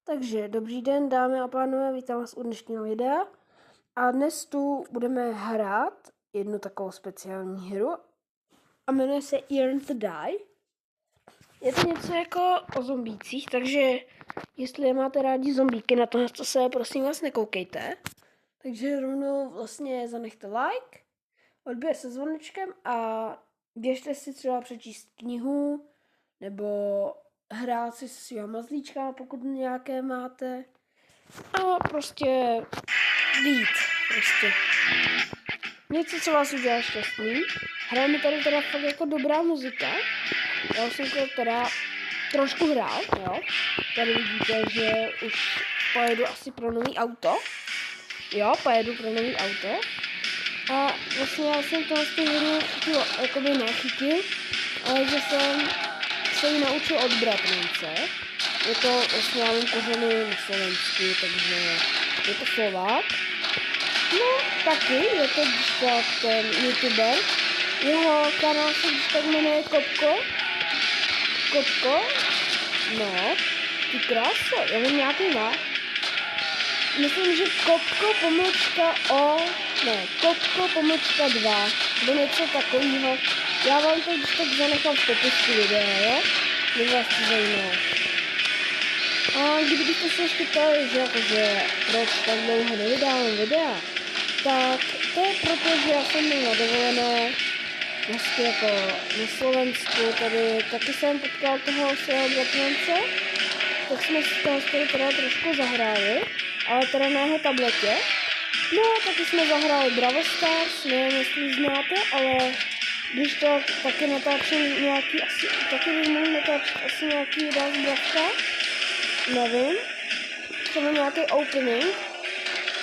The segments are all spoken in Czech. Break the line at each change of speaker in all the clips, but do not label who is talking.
Takže dobrý den, dámy a pánové, vítám vás u dnešního videa. A dnes tu budeme hrát jednu takovou speciální hru a jmenuje se Earn to Die. Je to něco jako o zombících, takže jestli máte rádi zombíky, na tohle se prosím vás nekoukejte. Takže rovnou vlastně zanechte like, odběr se zvonečkem a běžte si třeba přečíst knihu nebo hrát si se svýma mazlíčkama, pokud nějaké máte. A prostě být. Prostě. Něco, co vás udělá šťastný. Hraje mi tady teda fakt jako dobrá muzika. Já jsem to teda trošku hrál, jo. Tady vidíte, že už pojedu asi pro nový auto. Jo, pojedu pro nový auto. A vlastně já jsem to z té hry jakoby nechytil, ale že jsem se ji naučil od bratrance. Je to vlastně, já mám kořeny na Slovensku, takže je to Slovák. No, taky, je to tak ten youtuber. Jeho kanál se tak jmenuje Kopko. No, ty kráso, já mám nějaký má. Myslím, že Kopko pomlčka 2, nebo něco takového. Já vám to tak zanechám v popisku videa, jo? Mě vás to zajímalo. A kdybyste se ještě ptali, že jakože proč tak dlouho nevydávám videa, tak to je proto, že já jsem byl na dovolené, vlastně jako na Slovensku, tady taky jsem potkal toho svého bratrance, tak jsme si toho teda trošku zahráli, ale teda na jeho tabletě. No, taky jsme zahráli Brawl Stars, nevím, jestli znáte, ale když to taky natáčím nějaký, taky bych mohl natáčet asi nějaký videa z Bravka, nevím, třeba nějaký opening,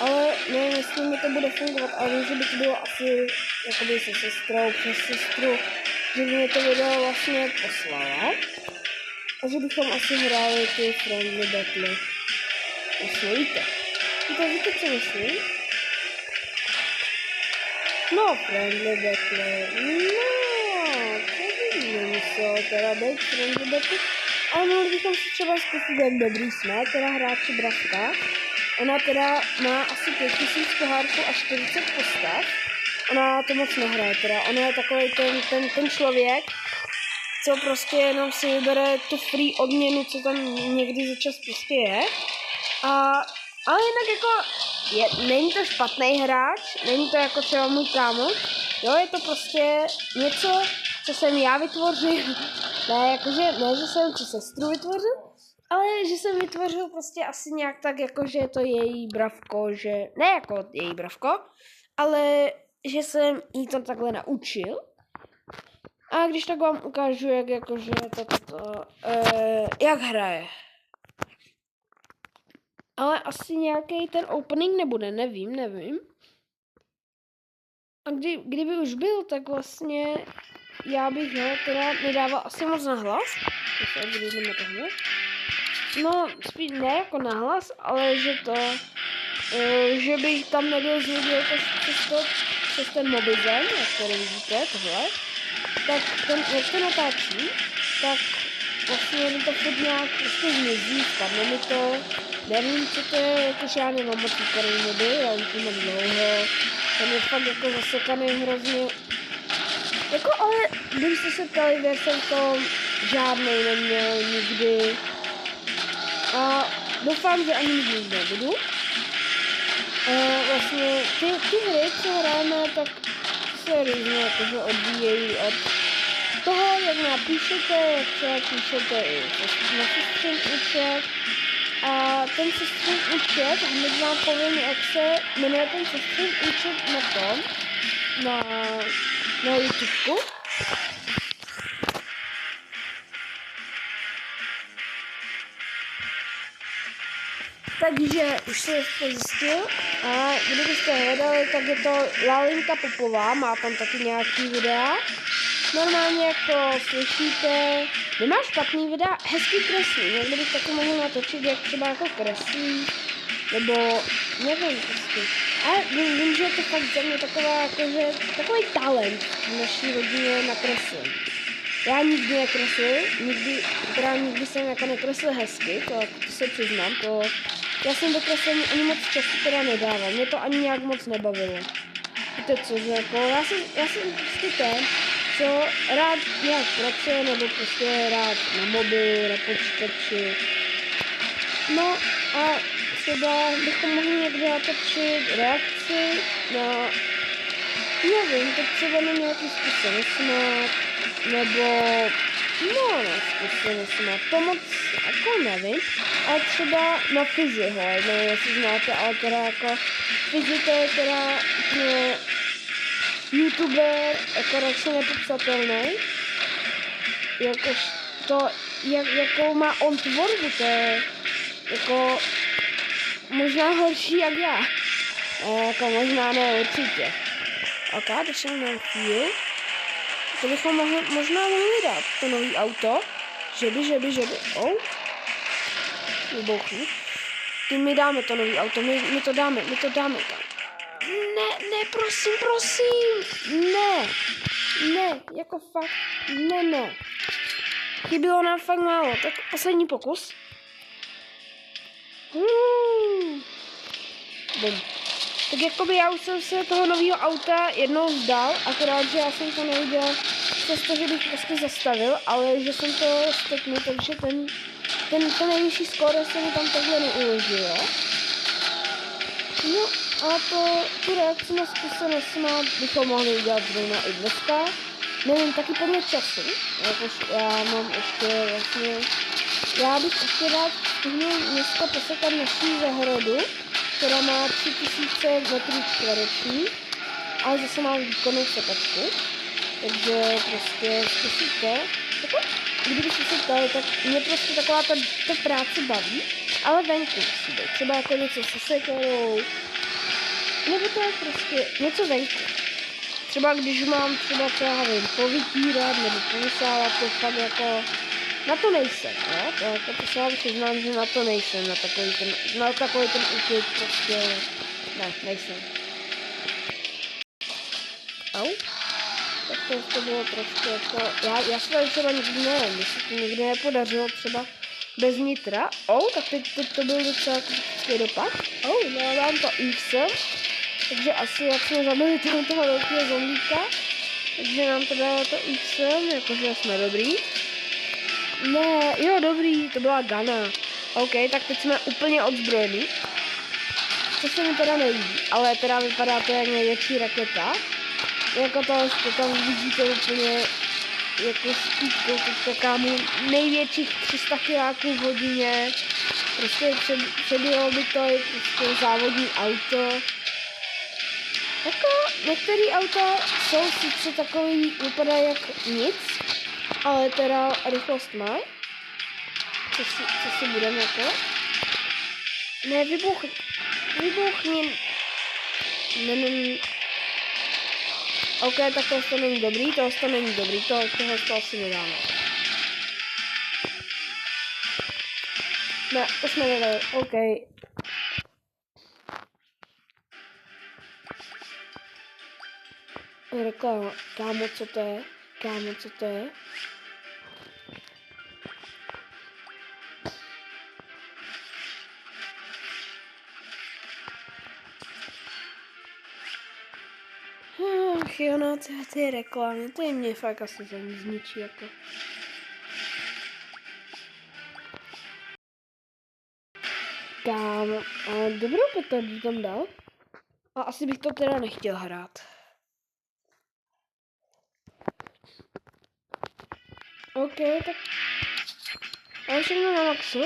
ale nevím, jestli mi to bude fungovat, ale vím, že by to bylo asi jakoby se sestrou, přes sestru, že by mi to video vlastně poslala a že bychom asi hráli ty friendly battle. Myslíte? Víte, co myslím? No, friendly battle, no, to by nemuselo teda být friendly battle, ale mohli bychom si třeba zkusit, jak dobrý jsme, teda hráči Bravka. Ona teda má asi 5000 pohárků a 40 postav. Ona to moc nehraje teda, ona je takový ten člověk, co prostě jenom si vybere tu free odměnu, co tam někdy za čas prostě je. Ale jinak jako, není to špatný hráč, není to jako třeba můj kámoš, jo, je to prostě něco, co jsem já vytvořil, ne, že jsem tu sestru vytvořil, ale že jsem vytvořil prostě asi nějak tak, jako že je to její bravko, že, ne jako její bravko, ale že jsem jí to takhle naučil. A když tak vám ukážu, jak jakože jak hraje. Ale asi nějaký ten opening nebude, nevím. A kdyby už byl, tak vlastně já bych ho teda nedával asi moc na hlas. No, spíš ne jako na hlas, ale že bych tam nebyl zvěděl přes ten mobizen, jak tady vidíte, tohle. Tak jak to natáčí, tak vlastně mi to furt nějak prostě zmizí, spadne mi to. Nevím, co to je, jakože já nemám moc výkonný mobil, já už to mám dlouho. Ten je fakt jako zasekaný hrozně. Jako, ale kdybyste se ptali, že jsem to žádnej neměl nikdy. A doufám, že ani nikdy nebudu. Vlastně ty hry, co hrajeme, tak se různě jakože odvíjejí od toho, jak napíšete, jak třeba píšete i na sestřím účet. A ten sestřím účet, hned vám povím, jak se jmenuje ten sestřím účet na YouTube. Takže už se to zjistil a kdybyste hledali, tak je to Lalinka Popová, má tam taky nějaký videa. Normálně jak to slyšíte, nemá špatný videa, hezký kreslí, někdy bych taky mohl natočit, jak třeba jako kreslí, nebo nevím prostě. Ale vím, že je to fakt za mě taková, jakože, takový talent v naší rodině na kreslení. Já nikdy nekreslil, nikdy jsem jako nekreslil hezky, to se přiznám, já jsem do kreslení ani moc času teda nedával, mě to ani nějak moc nebavilo. Víte co, že jako, já jsem prostě ten, co rád nějak pracuje, nebo prostě rád na mobilu, na počítači. No a třeba bychom mohli někde natočit reakci na, nevím, to třeba na nějaký způsob nesmát, nebo, no nezkusit nesmát, to moc, jako nevím, ale třeba na Fizi, nevím, jestli znáte, ale teda jako Fizi to je teda úplně YouTuber, jako radši nepopsatelný, jakož to, jakou má on tvorbu, to je jako možná horší jak já, jako možná ne určitě. Ok, došel na chvíli. To bychom možná mohli dát to nový auto. Že by. Oh. Vybouchni. Ty my dáme to nový auto, my to dáme. Ne, prosím. Ne, jako fakt, ne. Chybilo nám fakt málo, tak poslední pokus. Bum. Tak jakoby já už jsem se toho nového auta jednou vzdal, akorát, že já jsem to neudělal přesto, že bych prostě zastavil, ale že jsem to stopnul, takže ten nejvyšší skóre se mi tam takhle neuložil. No a tu reakci na zkušenost bychom mohli udělat zrovna i dneska. Nevím, taky podle času, jakož já mám ještě vlastně, já bych ještě rád stihnul dneska posekat naší zahradu, která má 3000 m2, ale zase má výkonnou sekačku, takže prostě zkusíte, kdybyste se ptali, tak mě prostě taková ta práce baví, ale venku musí být, třeba jako něco se sekerou, nebo to je prostě něco venku. Třeba když mám třeba povytírat nebo povysávat, to fakt jako, na to nejsem, jo? To se vám přiznám, že na to nejsem, na takový ten úklid prostě, ne, nejsem. Au? Tak to bylo trošku jako, já se třeba nikdy nevím, jestli to nikdy nepodařilo třeba bez nitra. Tak teď to byl docela kritický dopad. Dám to X, takže asi jak jsme zabili toho velkého zombíka, takže nám to dalo to X, jakože jsme dobrý. Ne, jo, dobrý, to byla Gana. OK, tak teď jsme úplně odzbrojení. Co se mi teda nelíbí, ale teda vypadá to jak největší raketa. Jako to tam vidíte úplně jako spítkou, teď kámu největších 300 kiláků v hodině. Prostě předjelo by to i prostě závodní auto. Jako některé auta jsou sice takový, vypadají jak nic, ale teda rychlost mají. Co si budeme jako? Ne, vybuchni. Ne. OK, tak to není dobrý, tohle to asi nedáme. Ne, to jsme nedali, OK. Reklama, kámo, co to je? Ach jo, no, ty reklamy, to je mě fakt asi zničí, jako. Kámo, a dobrou petardu tam dal? A asi bych to teda nechtěl hrát. OK, tak... A všechno na maxu.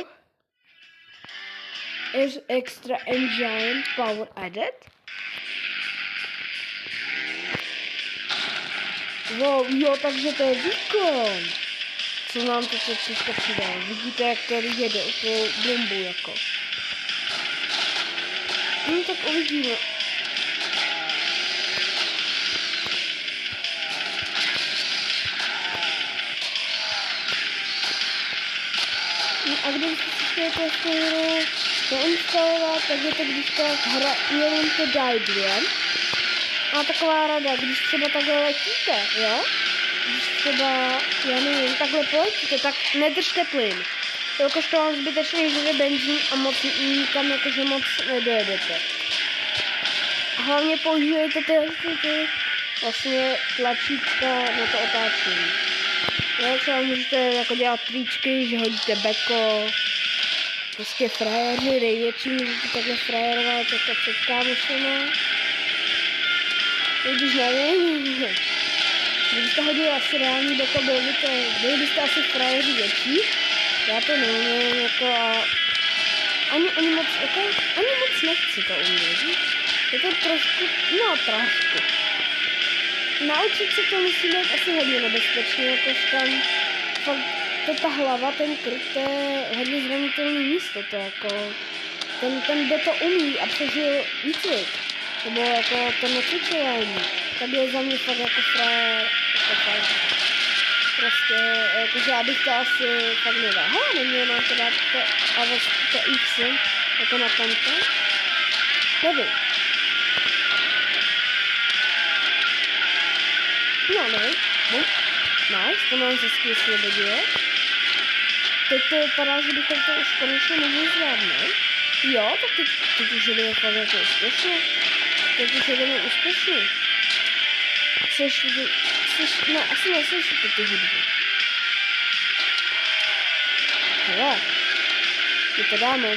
Is extra engine power added? Wow, jo, takže to je výkon. Co nám to teď přidá? Vidíte, jak to jede úplně bombu, jako. No tak uvidíme. A když si chcete tu hru nainstalovat, tak je to když ta hra jenom to Daedalian. A taková rada, když třeba takhle letíte, jo? když třeba, já nevím, takhle poletíte, tak nedržte plyn. Jelikož to vám zbytečně žere benzín a moc nikam jakože moc nedojedete. A hlavně použijete ty vlastně tlačítka na to otáčení. Jo, třeba můžete jako dělat tričky, že hodíte beko, prostě frajeři, největší můžete takhle frajerovat jako před kámošema. Když nevím, kdybyste hodili asi reální beko, byli byste asi frajeři větší. Já to nevím, jako a ani moc nechci to umět. Je to trošku, trošku. Naučit se to musí být asi hodně nebezpečné, jakož tam fakt ta hlava, ten krk, to je hodně zranitelné místo, to jako, ten kdo to umí a přežil výcvik, nebo jako to necvičování, tak je za mě fakt jako frajer, jako fakt, prostě, jakože já bych to asi fakt nedal. Neměl mám to dát to X, jako na tamto, nevím. No, nevím. Nice, to mám hezky osvobodilo. Teď to vypadá, že bychom to už konečně mohli zvládnout. Jo, tak teď už jdeme fakt jako úspěšně. Teď už jdeme úspěšně. Ne, asi neslyšíte ty hudby. Hele, my to dáme.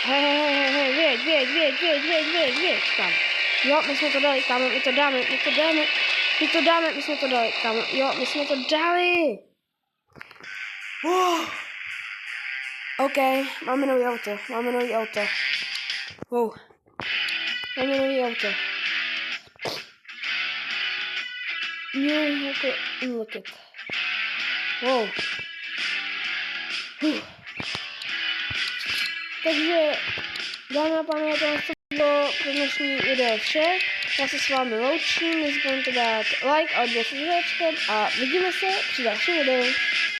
Hej, věď, tam. Jo, my jsme to dali, kámo, my to dáme, my jsme to dali, kámo, jo, my jsme to dali. OK, máme nový auto. Máme nový auto. Look it. Takže, dámy a pánové, to bylo pro dnešní video vše. Já se s vámi loučím, nezapomeňte dát like a odběr se a vidíme se při dalším videu.